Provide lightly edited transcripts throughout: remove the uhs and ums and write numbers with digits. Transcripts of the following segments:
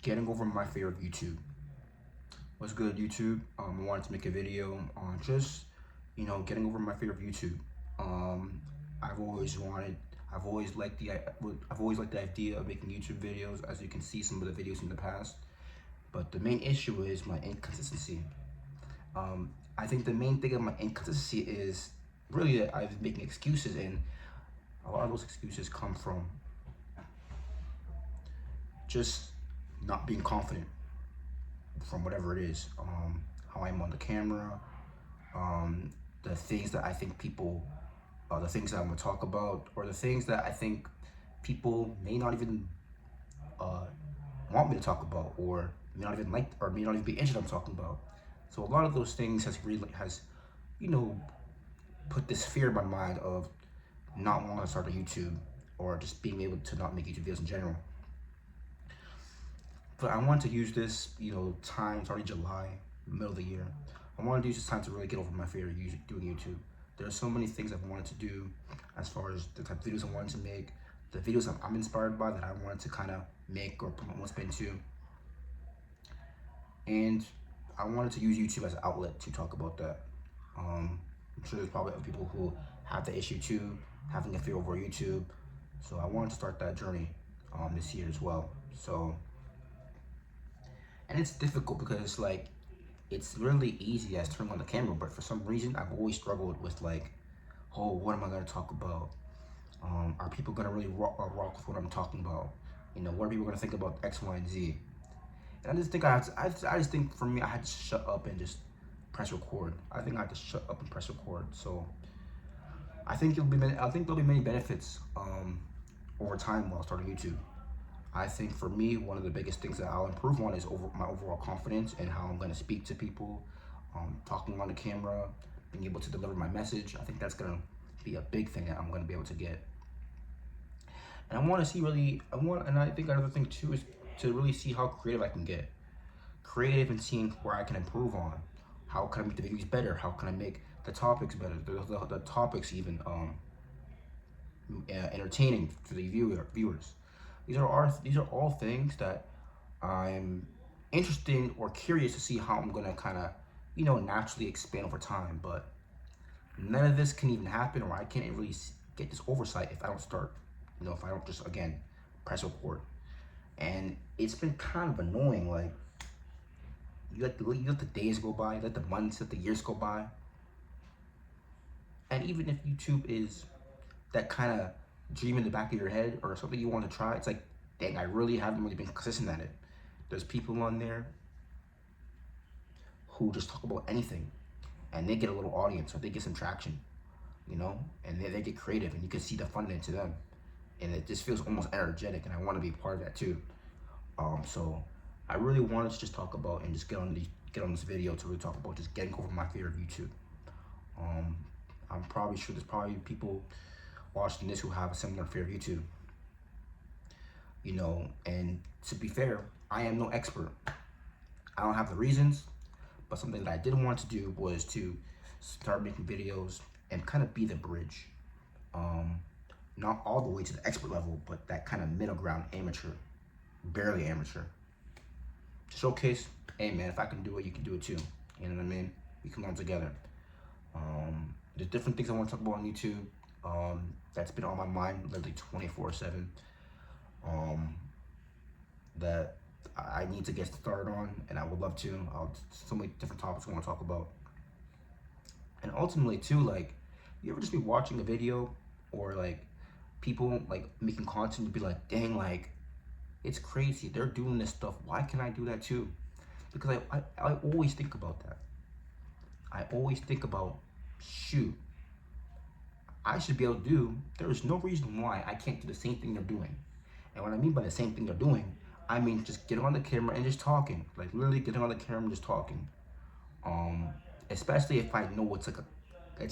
getting over my fear of YouTube. What's good, YouTube? I wanted to make a video on just, getting over my fear of YouTube. Um, I've always wanted, I've always liked the idea of making YouTube videos. As you can see, some of the videos in the past. But the main issue is my inconsistency. I think the main thing of my inconsistency is really that I've been making excuses, and a lot of those excuses come from just not being confident from whatever it is, how I'm on the camera, the things that I think people, the things that I'm gonna talk about, or the things that I think people may not even uh, want me to talk about, or may not even like, or may not even be interested in talking about. So a lot of those things has, you know, put this fear in my mind of not wanting to start a YouTube, or just being able to not make YouTube videos in general. But I want to use this, time, it's already July, middle of the year. I want to use this time to really get over my fear of doing YouTube. There are so many things I've wanted to do as far as the type of videos I wanted to make, the videos I'm inspired by that I wanted to kind of make or put my own spin to. And I wanted to use YouTube as an outlet to talk about that. I'm sure there's probably other people who have the issue too, having a fear over YouTube. So I wanted to start that journey this year as well. And it's difficult because it's really easy as turning on the camera, but for some reason I've always struggled with oh, what am I gonna talk about? Are people gonna really rock with what I'm talking about? What are people gonna think about X, Y, and Z? And I just think I just think for me, I had to shut up and just press record. I think I had to shut up and press record. So I think there'll be many benefits over time while starting YouTube. I think for me, one of the biggest things that I'll improve on is my overall confidence and how I'm going to speak to people, talking on the camera, being able to deliver my message. I think that's going to be a big thing that I'm going to be able to get. And I want to see and I think another thing too is to really see how creative I can get. Creative and seeing where I can improve on. How can I make the videos better? How can I make the topics better? The topics even entertaining for the viewers. These are all things that I'm interested or curious to see how I'm gonna kind of, naturally expand over time. But none of this can even happen, or I can't really get this oversight if I don't start, if I don't just again press record. And it's been kind of annoying. Like you let the days go by, you let the months, let the years go by, and even if YouTube is that kind of dream in the back of your head or something you want to try, it's like, dang, I really haven't really been consistent at it. There's people on there who just talk about anything and they get a little audience or they get some traction, and they get creative and you can see the fun into them. And it just feels almost energetic, and I want to be part of that too. So I really wanted to just talk about and just get on this video to really talk about just getting over my fear of YouTube. I'm probably sure there's probably people watching this who have a similar fear of YouTube. And to be fair, I am no expert. I don't have the reasons, but something that I did want to do was to start making videos and kind of be the bridge. Not all the way to the expert level, but that kind of middle ground, amateur, barely amateur. To showcase, hey man, if I can do it, you can do it too. You know what I mean? We can learn together. There's different things I want to talk about on YouTube. That's been on my mind literally 24/7. That I need to get started on, and I would love to. So many different topics I want to talk about. And ultimately too, you ever just be watching a video or people making content and be like, dang, it's crazy, they're doing this stuff, why can't I do that too? Because I always think about that. I always think about, shoot, I should be able to do, there's no reason why I can't do the same thing they're doing. And what I mean by the same thing they're doing, I mean just getting on the camera and just talking. Literally getting on the camera and just talking. Especially if I know it's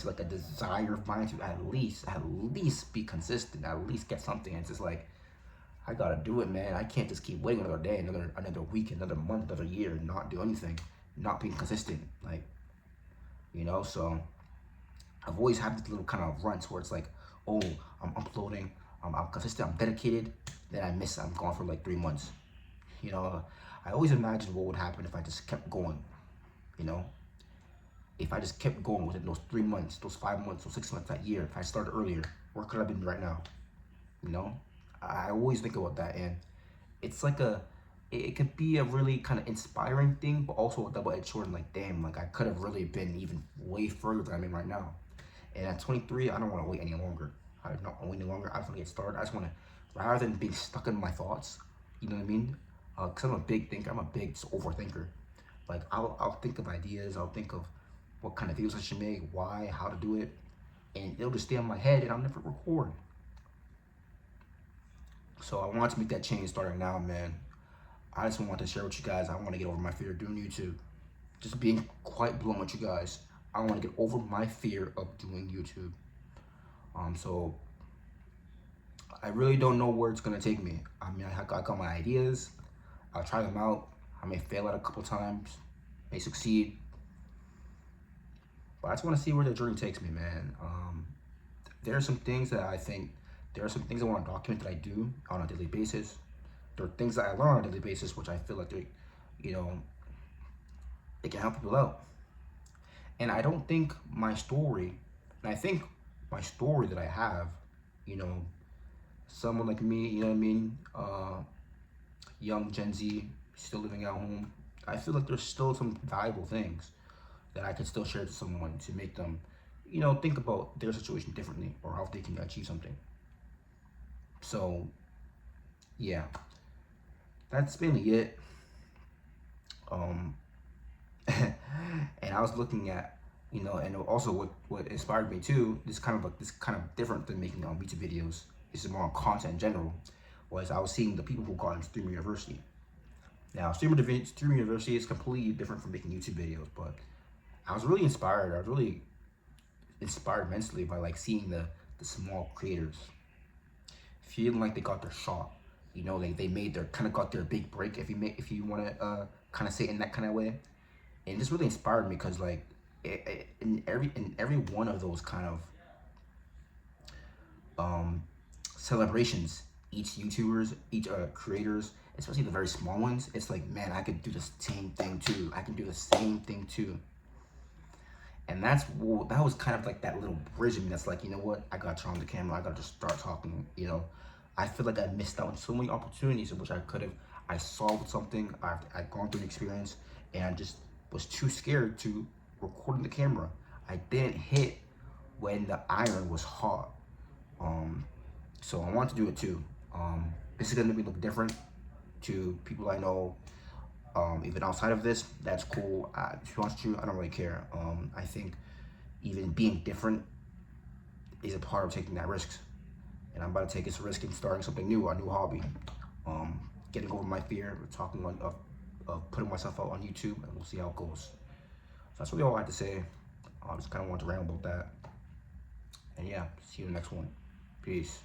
like a desire of mine to at least be consistent, at least get something. And it's just I gotta do it, man. I can't just keep waiting another day, another week, another month, another year, and not do anything, not being consistent. So I've always had this little kind of runs where it's oh, I'm uploading, I'm consistent, I'm dedicated, then I'm gone for 3 months. You know, I always imagined what would happen if I just kept going. You know, if I just kept going within those 3 months, those 5 months, those 6 months, that year, if I started earlier, where could I have been right now? You know, I always think about that, and it's like it could be a really kind of inspiring thing, but also a double-edged sword. Like, damn, like I could have really been even way further than I'm in right now. And at 23, I don't want to wait any longer. I don't want to wait any longer. I just want to get started. I just want to, rather than being stuck in my thoughts, you know what I mean? Because I'm a big thinker. I'm a big overthinker. Like, I'll think of ideas. I'll think of what kind of videos I should make, why, how to do it. And it'll just stay in my head and I'll never record. So I want to make that change starting now, man. I just want to share with you guys. I want to get over my fear of doing YouTube. Just being quite blunt with you guys. I want to get over my fear of doing YouTube. So I really don't know where it's gonna take me. I mean, I got my ideas. I'll try them out. I may fail at a couple times, may succeed, but I just want to see where the journey takes me, man. There are some things that I think, there are some things I want to document that I do on a daily basis. There are things that I learn on a daily basis, which I feel like they, you know, it can help people out. And I don't think my story, and I think my story that I have, you know, someone like me, you know what I mean, young Gen Z, still living at home, I feel like there's still some valuable things that I could still share to someone to make them, you know, think about their situation differently or how they can achieve something. So, yeah, that's mainly it. Um, and I was looking at, you know, and also what inspired me too, this kind of different than making YouTube videos. This is more on content in general. Was I was seeing the people who got into streamer university. Now, streamer university is completely different from making YouTube videos, but I was really inspired. I was really inspired mentally by like seeing the small creators feeling like they got their shot. You know, like they made their kind of got their big break, if you want to kind of say it in that kind of way. And this really inspired me because like in every one of those kind of celebrations, each creators, especially the very small ones, it's like, man, I could do the same thing too. I can do the same thing too. And that was kind of like that little bridge in me that's like, you know what, I gotta turn on the camera, I gotta just start talking, you know. I feel like I missed out on so many opportunities in which I solved something, I've gone through an experience, and I just was too scared to record in the camera. I didn't hit when the iron was hot. So I want to do it too. This is gonna make me look different to people I know. Even outside of this, that's cool. To be honest with you, I don't really care. I think even being different is a part of taking that risk. And I'm about to take this risk in starting something new, a new hobby. Getting over my fear of putting myself out on YouTube, and we'll see how it goes. So that's really all I had to say. I just kind of want to ramble about that. And yeah, see you in the next one. Peace.